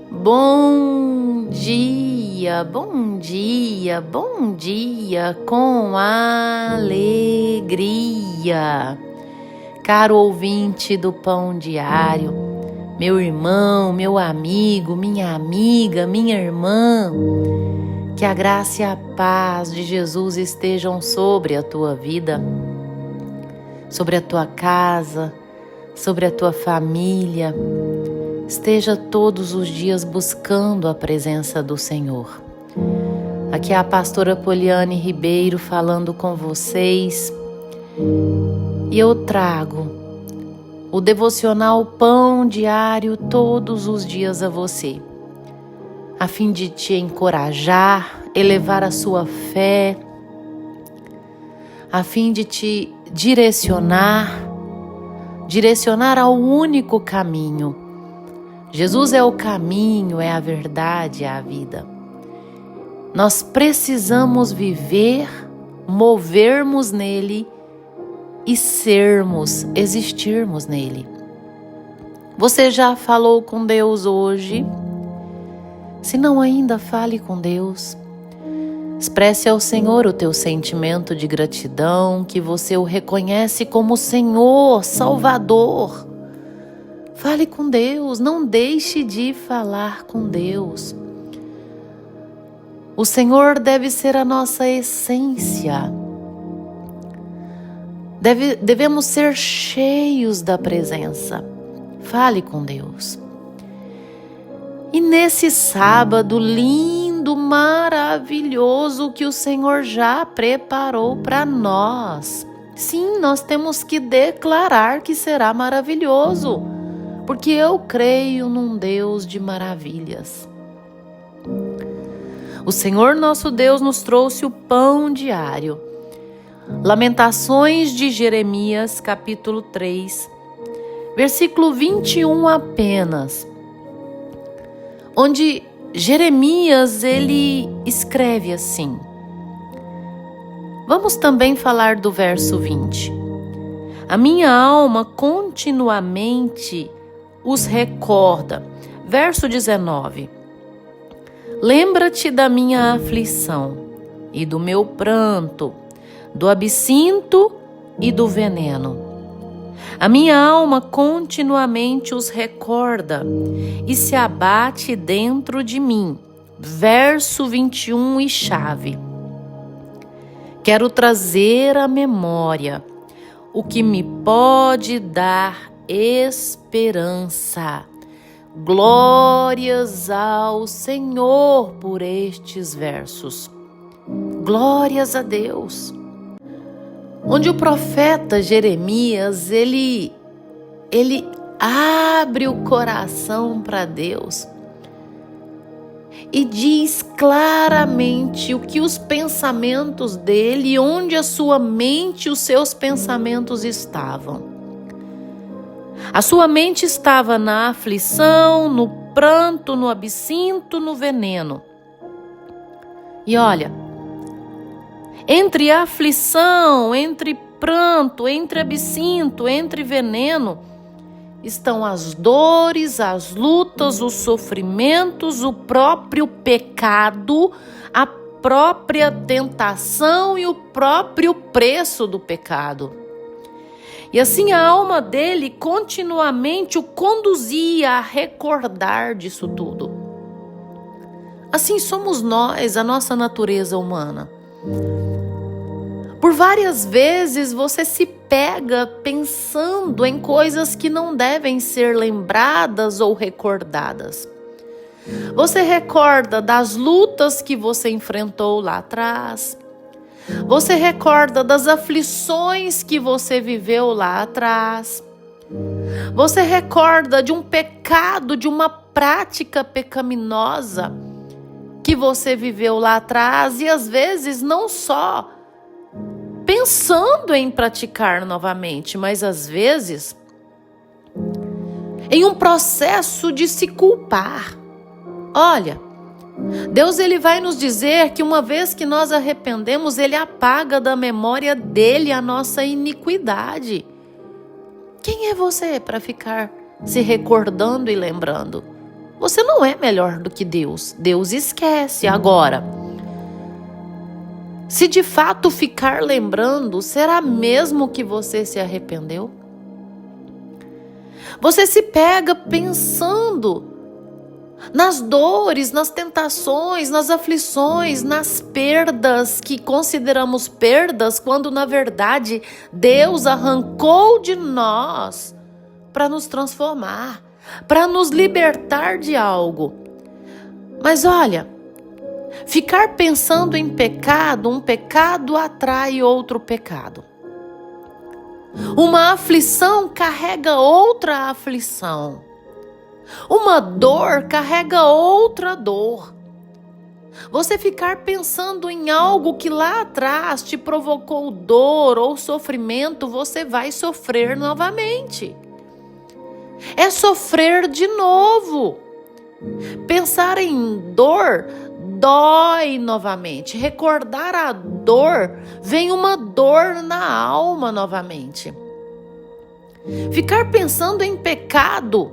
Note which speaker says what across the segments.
Speaker 1: Bom dia, bom dia, bom dia com alegria. Caro ouvinte do Pão Diário, meu irmão, meu amigo, minha amiga, minha irmã, que a graça e a paz de Jesus estejam sobre a tua vida, sobre a tua casa, sobre a tua família. Esteja todos os dias buscando a presença do Senhor. Aqui é a pastora Poliane Ribeiro falando com vocês. E eu trago o devocional Pão Diário todos os dias a você, a fim de te encorajar, elevar a sua fé, a fim de te direcionar ao único caminho. Jesus é o caminho, é a verdade, é a vida. Nós precisamos viver, movermos nele e existirmos nele. Você já falou com Deus hoje? Se não ainda, fale com Deus. Expresse ao Senhor o teu sentimento de gratidão, que você o reconhece como Senhor, Salvador. Fale com Deus, não deixe de falar com Deus. O Senhor deve ser a nossa essência. Devemos ser cheios da presença. Fale com Deus. E nesse sábado lindo, maravilhoso que o Senhor já preparou para nós. Sim, nós temos que declarar que será maravilhoso, porque eu creio num Deus de maravilhas. O Senhor nosso Deus nos trouxe o pão diário. Lamentações de Jeremias, capítulo 3, versículo 21 apenas, onde Jeremias ele escreve assim. Vamos também falar do verso 20. A minha alma continuamente os recorda. Verso 19. Lembra-te da minha aflição e do meu pranto, do absinto e do veneno. A minha alma continuamente os recorda e se abate dentro de mim. Verso 21 e chave. Quero trazer à memória o que me pode dar esperança. Glórias ao Senhor por estes versos. Glórias a Deus. Onde o profeta Jeremias, ele abre o coração para Deus e diz claramente o que os pensamentos dele, onde a sua mente e os seus pensamentos estavam. A sua mente estava na aflição, no pranto, no absinto, no veneno. E olha, entre aflição, entre pranto, entre absinto, entre veneno, estão as dores, as lutas, os sofrimentos, o próprio pecado, a própria tentação e o próprio preço do pecado. E assim a alma dele continuamente o conduzia a recordar disso tudo. Assim somos nós, a nossa natureza humana. Por várias vezes você se pega pensando em coisas que não devem ser lembradas ou recordadas. Você recorda das lutas que você enfrentou lá atrás. Você recorda das aflições que você viveu lá atrás. Você recorda de um pecado, de uma prática pecaminosa que você viveu lá atrás e às vezes não só pensando em praticar novamente, mas às vezes em um processo de se culpar. Olha, Deus ele vai nos dizer que uma vez que nós arrependemos, ele apaga da memória dele a nossa iniquidade. Quem é você para ficar se recordando e lembrando? Você não é melhor do que Deus. Deus esquece. Agora, se de fato ficar lembrando, será mesmo que você se arrependeu? Você se pega pensando nas dores, nas tentações, nas aflições, nas perdas que consideramos perdas, quando na verdade Deus arrancou de nós para nos transformar, para nos libertar de algo. Mas olha, ficar pensando em pecado, um pecado atrai outro pecado. Uma aflição carrega outra aflição. Uma dor carrega outra dor. Você ficar pensando em algo que lá atrás te provocou dor ou sofrimento, você vai sofrer novamente. É sofrer de novo. Pensar em dor dói novamente. Recordar a dor, vem uma dor na alma novamente. Ficar pensando em pecado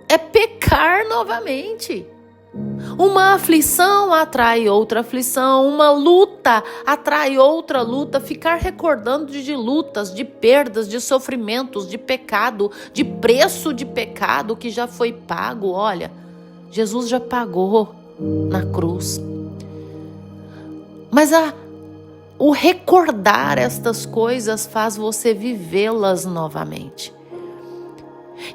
Speaker 1: é pecar novamente. Uma aflição atrai outra aflição, uma luta atrai outra luta. Ficar recordando de lutas, de perdas, de sofrimentos, de pecado, de preço de pecado que já foi pago. Olha, Jesus já pagou na cruz. Mas o recordar estas coisas faz você vivê-las novamente.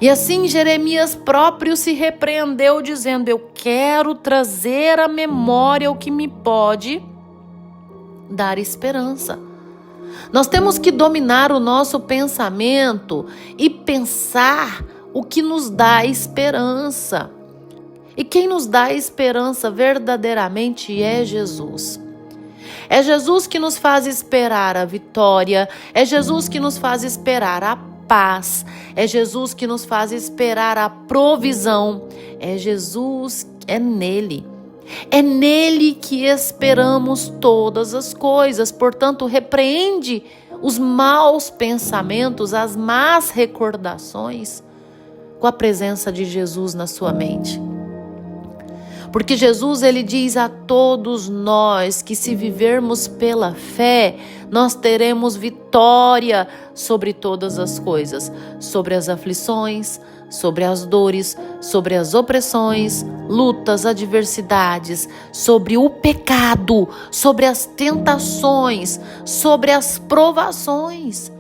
Speaker 1: E assim Jeremias próprio se repreendeu, dizendo: eu quero trazer à memória o que me pode dar esperança. Nós temos que dominar o nosso pensamento e pensar o que nos dá esperança. E quem nos dá esperança verdadeiramente é Jesus. É Jesus que nos faz esperar a vitória, é Jesus que nos faz esperar a paz, é Jesus que nos faz esperar a provisão, é Jesus, é nele que esperamos todas as coisas. Portanto, repreende os maus pensamentos, as más recordações com a presença de Jesus na sua mente. Porque Jesus, ele diz a todos nós que se vivermos pela fé, nós teremos vitória sobre todas as coisas, sobre as aflições, sobre as dores, sobre as opressões, lutas, adversidades, sobre o pecado, sobre as tentações, sobre as provações.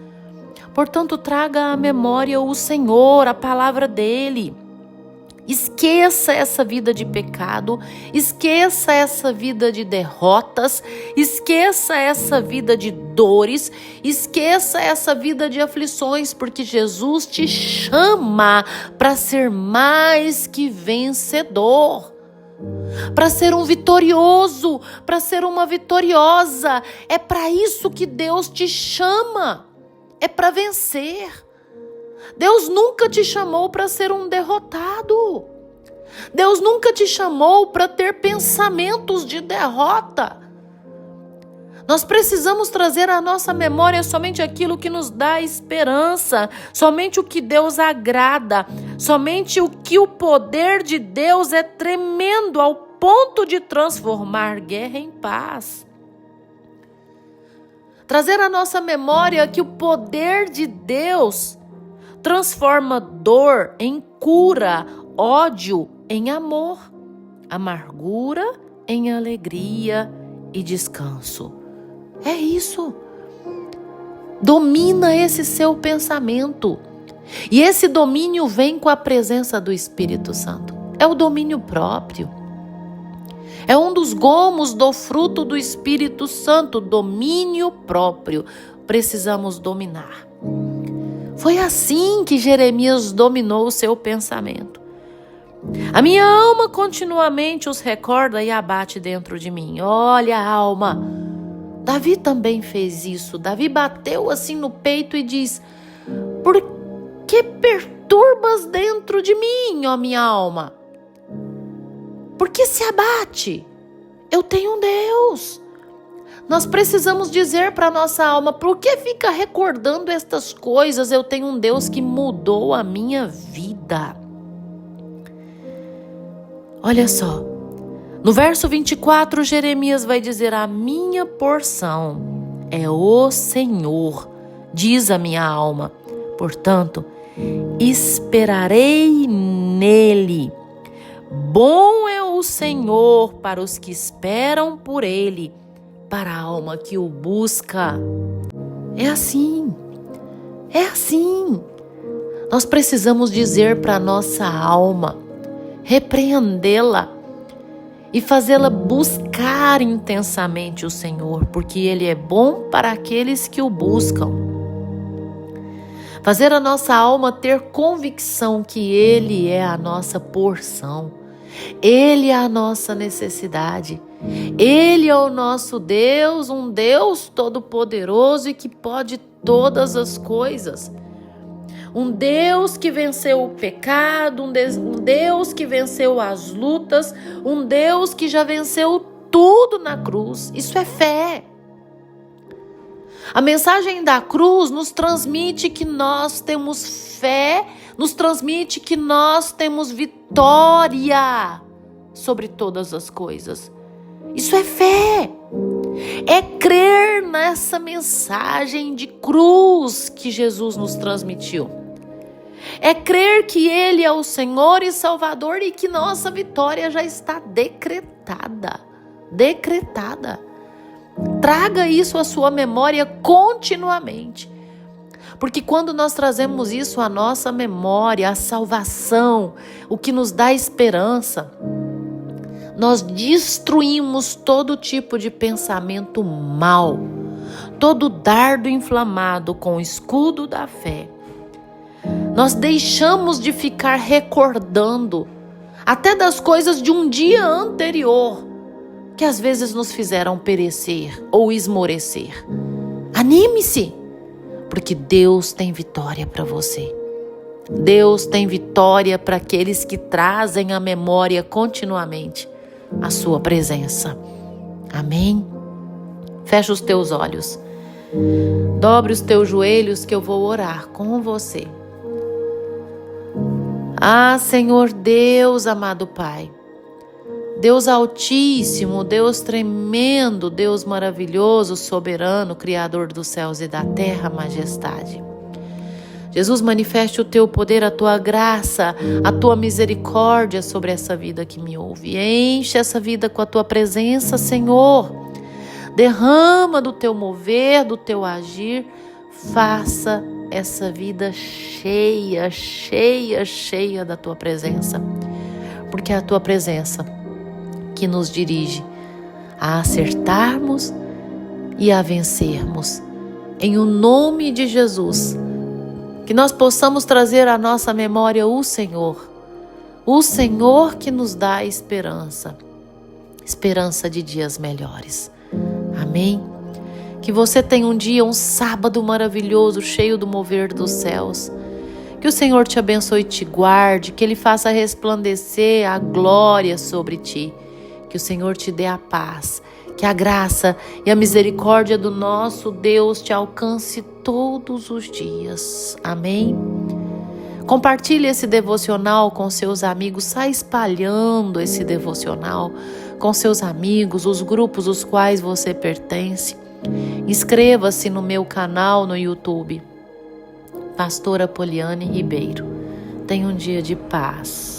Speaker 1: Portanto, traga à memória o Senhor, a palavra dele. Esqueça essa vida de pecado, esqueça essa vida de derrotas, esqueça essa vida de dores, esqueça essa vida de aflições, porque Jesus te chama para ser mais que vencedor, para ser um vitorioso, para ser uma vitoriosa. É para isso que Deus te chama, é para vencer. Deus nunca te chamou para ser um derrotado. Deus nunca te chamou para ter pensamentos de derrota. Nós precisamos trazer à nossa memória somente aquilo que nos dá esperança, somente o que Deus agrada, somente o que o poder de Deus é tremendo ao ponto de transformar guerra em paz. Trazer à nossa memória que o poder de Deus transforma dor em cura, ódio em amor, amargura em alegria e descanso. É isso. Domina esse seu pensamento. E esse domínio vem com a presença do Espírito Santo. É o domínio próprio. É um dos gomos do fruto do Espírito Santo, domínio próprio. Precisamos dominar. Foi assim que Jeremias dominou o seu pensamento. A minha alma continuamente os recorda e abate dentro de mim. Olha, alma, Davi também fez isso. Davi bateu assim no peito e diz: por que perturbas dentro de mim, ó minha alma? Por que se abate? Eu tenho um Deus. Nós precisamos dizer para a nossa alma: por que fica recordando estas coisas? Eu tenho um Deus que mudou a minha vida. Olha só, no verso 24, Jeremias vai dizer: a minha porção é o Senhor, diz a minha alma. Portanto, esperarei nele. Bom é o Senhor para os que esperam por ele, para a alma que o busca. É assim. Nós precisamos dizer para a nossa alma, repreendê-la e fazê-la buscar intensamente o Senhor, porque Ele é bom para aqueles que o buscam. Fazer a nossa alma ter convicção que Ele é a nossa porção, Ele é a nossa necessidade, Ele é o nosso Deus, um Deus todo-poderoso e que pode todas as coisas. Um Deus que venceu o pecado, um Deus que venceu as lutas, um Deus que já venceu tudo na cruz. Isso é fé. A mensagem da cruz nos transmite que nós temos fé, nos transmite que nós temos vitória sobre todas as coisas. Isso é fé. É crer nessa mensagem de cruz que Jesus nos transmitiu. É crer que Ele é o Senhor e Salvador e que nossa vitória já está decretada. Traga isso à sua memória continuamente. Porque quando nós trazemos isso à nossa memória, a salvação, o que nos dá esperança, nós destruímos todo tipo de pensamento mau, todo dardo inflamado com o escudo da fé. Nós deixamos de ficar recordando até das coisas de um dia anterior, que às vezes nos fizeram perecer ou esmorecer. Anime-se, porque Deus tem vitória para você. Deus tem vitória para aqueles que trazem à memória continuamente a sua presença. Amém? Fecha os teus olhos. Dobre os teus joelhos que eu vou orar com você. Ah, Senhor Deus, amado Pai, Deus altíssimo, Deus tremendo, Deus maravilhoso, soberano, Criador dos céus e da terra, majestade. Jesus, manifeste o teu poder, a tua graça, a tua misericórdia sobre essa vida que me ouve. Enche essa vida com a tua presença, Senhor. Derrama do teu mover, do teu agir. Faça essa vida cheia da tua presença. Porque é a tua presença que nos dirige a acertarmos e a vencermos. Em o nome de Jesus, que nós possamos trazer à nossa memória o Senhor que nos dá esperança de dias melhores. Amém? Que você tenha um sábado maravilhoso, cheio do mover dos céus. Que o Senhor te abençoe e te guarde, que Ele faça resplandecer a glória sobre ti. Que o Senhor te dê a paz, que a graça e a misericórdia do nosso Deus te alcance todos os dias. Amém? Compartilhe esse devocional com seus amigos, sai espalhando esse devocional com seus amigos, os grupos aos quais você pertence. Inscreva-se no meu canal no YouTube, Pastora Poliane Ribeiro. Tenha um dia de paz.